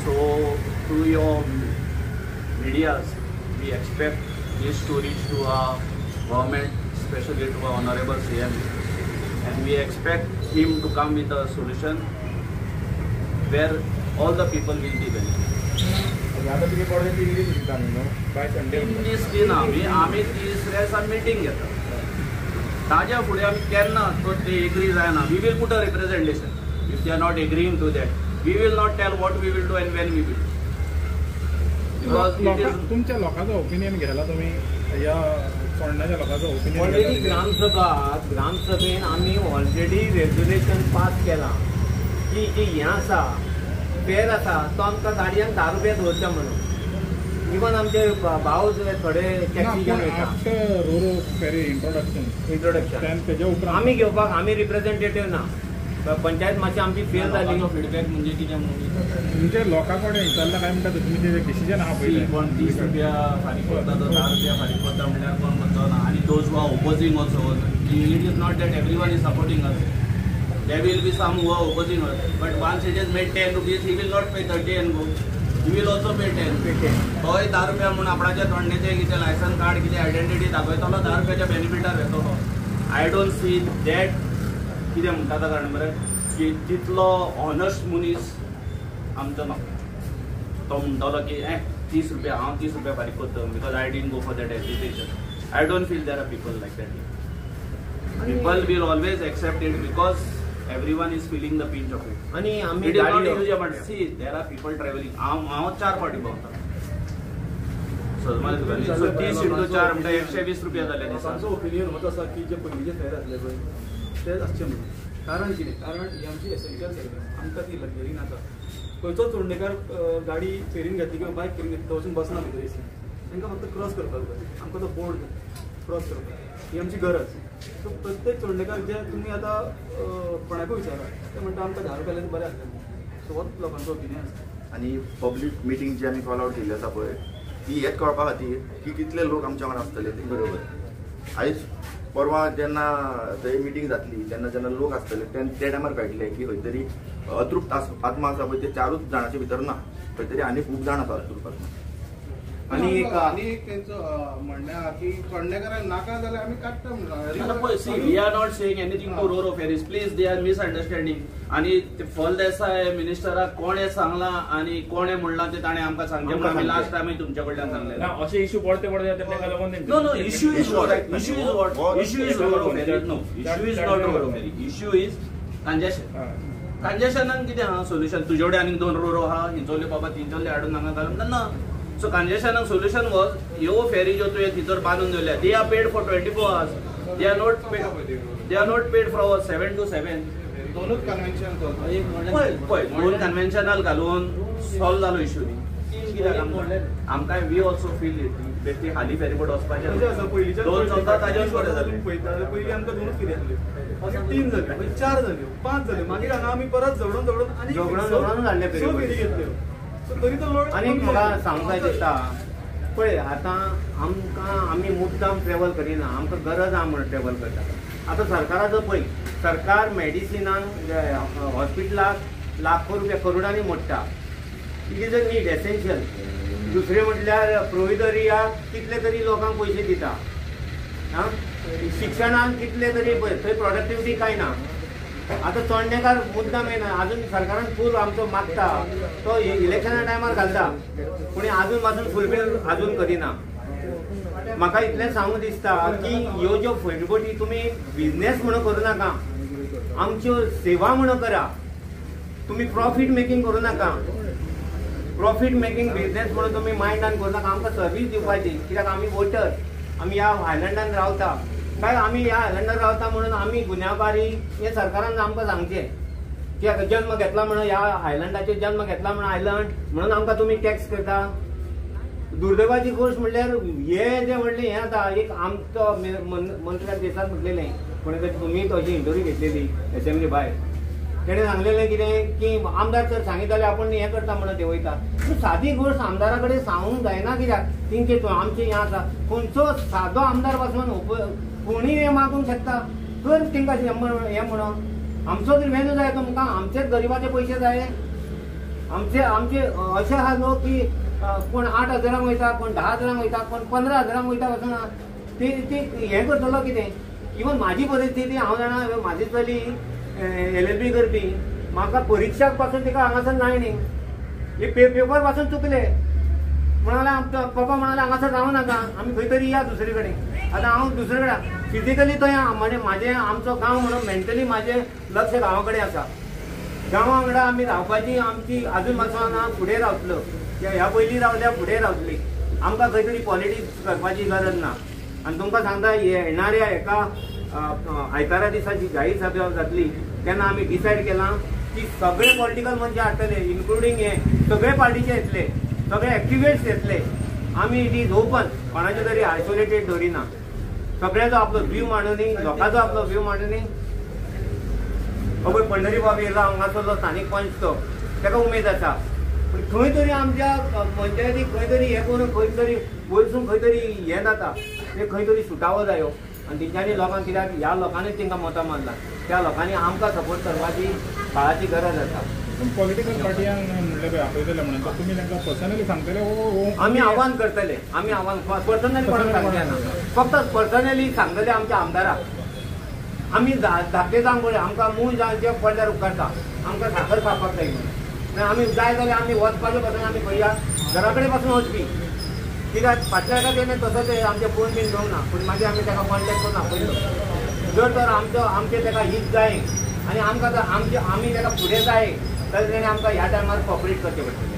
So to your medias, we expect this to reach to our government, especially to our Honorable CM, and we expect him to come with a solution where all the people will be benefited. English दिन आम्ही तिसऱ्या दिसा meeting घेता ताज्या फुडें आमी केन्ना तो ते एग्री जायना. We will put a representation. If they are not agreeing to that we will not tell what we will do and when we will. Because तुमच्या लोकांचो ओपिनियन घेतला तुम्ही या फोंडाच्या लोकांचो ओपिनियन ऑलरेडी ग्रामसभेन आमी ऑलरेडी रेजोल्युशन पास केला की जे हें आसा फेर आसा तो आमकां गाडयांक 10 रुपया दवरचें म्हणून. इवन आमचे भाव थोडे टॅक्सी घेवन वयता इंट्रोडक्शन तेज्या उपरांत आमी घेवपाक आमी रिप्रेझेंटेटिव्ह ना. पंचायत मातशी आमची फेल जाली. फीडबॅक म्हणजे कितें तुमचे लोकां कडेन विचारला काय म्हणटा तुमी ते डिसिजन आहा पळय कोण 30 रुपया फारीक करता तो 10 रुपया फारीक करता म्हणल्यार कोण म्हणचो ना. आनी those who are opposing also it is not that everyone is supporting us. There will be some who are opposing us, but once it is made 10 rupees, he will not pay 30 and go. He will also pay 10. होय 10 रुपया म्हणून आपणाच्या तोंडाचे कितें licence card कितें identity दाखयतलो 10 रुपयाच्या बेनिफिटार येतलो. I don't see that कितें म्हणटा ताका मरे की तितलो ऑनेस्ट मनीस आमचो ना. तो म्हणटलो की 30 रुपया हांव 30 रुपया फारीक करता because I didn't go for that education. I don't feel there are people like that. People will always accept it because everyone is feeling the pinch of it. आणि आम्ही It is not usual, but see, there are people traveling. हांव 4 फावटी भोंवता. So 30 into 4 म्हणजे 120 रुपया जाले दिसा. आमचो ओपिनियन होत आसा की जे पयलींचे फेर आसले पळय तेच आसचे म्हणून. कारण कितें कारण ही आमची एसेन्शियल सर्वीस आमकां ती लग्जरी नाका. खंयचो चोडणेकार गाडी फेरीन घेतली किंवा बायक फेरीन घेतली तो वचून बसना भितर एसी. तांकां फक्त क्रॉस करपाक जाय. आमकां तो बोर्ड क्रॉस करपाक ही आमची गरज. सो प्रत्येक चोडणेकार जे तुमी आतां कोणाकूय विचारा ते म्हणटा आमकां 10 रुपया बरें आसलें. सो होच लोकांचो ओपिनियन आसा. आणि पब्लीक मिटींग जी आमी कॉल आउट केल्ली आसा पळय ती हेच कळपा खातीर की कितले लोक आमच्या वांगडा आसतले ते बरोबर. आयज परवा जेन्ना थंय मिटींग जातली जेन्ना लोक आसतले त्या टायमार कळटलें की खंय तरी अतृप्त आत्मा आसा पळय ते 4 जाणांच्या भितर ना. खंय तरी आनी खूब जाण आसा अतृप्त आत्मा. आणि तेंचो म्हणणें आहा की चोडणेकारांक नाका जाल्यार आमी काडटा म्हणून. See, we are not saying anything to Roro ferries. Please, they are misunderstanding. आणि फल देसाय मिनिस्टराक कोणे सांगला आणि कोणे म्हणला ते ताणे आमकां सांगचे म्हणून आमी लास्ट टायम तुमच्या कडल्यान सांगले. अशे इश्यू पडते ताका लागून no issue is what issue is Roro ferry. No issue is not Roro ferry. Issue is congestion. कंजेशनाक कितें आहा सोल्युशन. तुजे कडेन आनीक 2 रोरो आहा हिंचोले बाबा तिंचोले हाडून हांगा घालून ना. So congestion solution was yo ferry जो तुवें थितर बांदून दवरल्या they are paid for 24 hours. They are not paid for 7 to 7. दोनूच कन्व्हेन्शन पळय 2 कन्व्हेन्शनल घालून सॉल्व जालो इश्यू न्ही. कित्याक आमकां वी ऑल्सो फील ती हाली फेरीबोट वचपाचें पयलींच्या 2 चलता ताजेच बरें जालें. पळयता पयलीं आमकां 2च कितें आसल्यो मागीर 3 जाल्यो मागीर 4 जाल्यो 5 जाल्यो मागीर हांगा आमी परत झगडून आनी हाडले फेरी घेतल्यो. तरी तो लोड आनी म्हाका सांगूंक जाय दिसता पळय आतां आमी मुद्दाम ट्रॅव्हल करिना. आमकां गरज आहा म्हणून ट्रॅव्हल करता. आतां सरकाराचो पळय सरकार मेडिसिनांक हॉस्पिटलाक लाखो रुपया करोडांनी मोडटा. It is a need essential. दुसरें म्हटल्यार प्रोविदरियाक कितले तरी लोकांक पयशे दिता. शिक्षणाक कितले तरी थंय प्रोडक्टिविटी कांय ना. आता चोडणेकार मुद्दाम येना अजून सरकारान फूल आमचो मागता तो इलेक्शना टायमार घालता पूण अजून पासून फुलफील अजून करिना. म्हाका इतलें सांगूंक दिसता की ह्यो ज्यो फेरीबोटी तुमी बिझनेस म्हणून करूं नाका, आमच्यो सेवा म्हणून करा. तुम्ही प्रॉफिट मेकिंग करूं नाका. प्रॉफिट मेकिंग बिझनेस म्हणून तुम्ही मायंडान करूं नाका. आमकां सर्वीस दिवपाची, कित्याक आमी वोटर, आमी ह्या आयलंडान रावता काय आमी ह्या आयलंडार रावता म्हणून आमी गुन्यांवकारी हे सरकारान आमकां सांगचें कित्याक जन्म घेतला म्हणून ह्या आयलंडाचेर जन्म घेतला म्हणून आयलंड म्हणून आमकां तुमी टॅक्स करता. दुर्दैवाची गोष्ट म्हणल्यार हे जे म्हणलें हें आतां एक आमचो मंत्र्याक देसाक म्हटलेलें पूण तुमी तशी इंटरव्यू घेतलेली एसेंब्ली भायर तेणें सांगलेलें कितें की आमदार जर सांगितलें जाल्यार आपूण हें करता म्हणून ते वयता. सादी गोष्ट आमदारा कडेन सांगूंक जायना कित्याक तेंचे आमचें हें आसा. खंयचो सादो आमदार पासून कोणीय हें मागूंक शकता तर तेंकां हें म्हणून आमचो जर वेन्यू जाय तुमकां आमचेच गरिबाचे पयशे जाय आमचे असे आहा लोक की कोण 8,000 वयता, कोण 10,000 वयता, कोण 15,000 वयता वचून ते हें करतलो कितें. इवन म्हाजी परिस्थिती हांव जाणा, म्हाजी चली LLB करपी, म्हाका परिक्षाक पासून तिका हांगासर नाय न्ही, हे पेपर पासून चुकले म्हणाले. पप्पा म्हणाले हांगासर रावू नाका, आमी खंय तरी या दुसरे कडेन. आतां हांव दुसरे कडेन फिजिकली थंय म्हणजे म्हाजें आमचो गांव म्हणून मेंटली म्हाजें लक्ष गांवा कडेन आसा. गांवा वांगडा आमी रावपाची आमची आजून मातसो फुडें रावतलो, ह्या पयलीं रावल्या फुडें रावतली. आमकां खंय तरी पॉलिटिक्स करपाची गरज ना. आनी तुमकां सांगता येणाऱ्या एका आयतारा दिसाची जाहीर सभा जातली तेन्ना आमी डिसायड केलां की सगळे पॉलिटिकल मनशां हाडटले, इन्क्लुडींग हे सगळे पार्टीचे येतले, सगळे एक्टिविस्ट येतले. आमी इट इज ओपन, कोणाचे तरी आयसोलेटेड दवरिना. सगळ्याचो आपलो व्यू मांडूनी, लोकांचो आपलो व्यू मांडूनी. पळय पंढरी बाब येयला हांगासरलो स्थानीक पंच तो, ताका उमेद आसा. पूण खंय तरी आमच्या पंचायतीक खंय तरी हें करून खंय तरी वयरसून खंय तरी हें जाता, तें खंय तरी सुटावो जायो. आनी तेंच्यांनी लोकांक कित्याक ह्या लोकांनीच तांकां मतां मारला, त्या लोकांनी आमकां सपोर्ट करपाची काळाची गरज आसा. पूण पॉलिटिकल पार्टीयांक म्हणलें पळय आपयतले म्हणून तुमी तांकां पर्सनली सांगतले वो आमी आव्हान करतले. आमी आव्हान पर्सनली कोणाक सांगले ना, फक्त पर्सनली सांगतले आमच्या आमदाराक. आमी धाकटे जावंक पळय, आमकां मूळ जावचे पडल्यार उपकारता, आमकां साखर खावपाक जाय म्हणून. आमी जाय जाल्यार आमी वचपाचे पासून आमी खंय या घरा कडेन पासून वचपी. कित्याक फाटल्या एका तेणें तसो ते आमचे फोन बीन घेवंक ना, पूण मागीर आमी ताका कॉन्टेक्ट करून आपयलो. जर तर आमचे ताका हीत जाय आनी आमकां आमी ताका फुडें जाय जाल्यार तेणें आमकां ह्या टायमार कॉपरेट करचें पडटलें.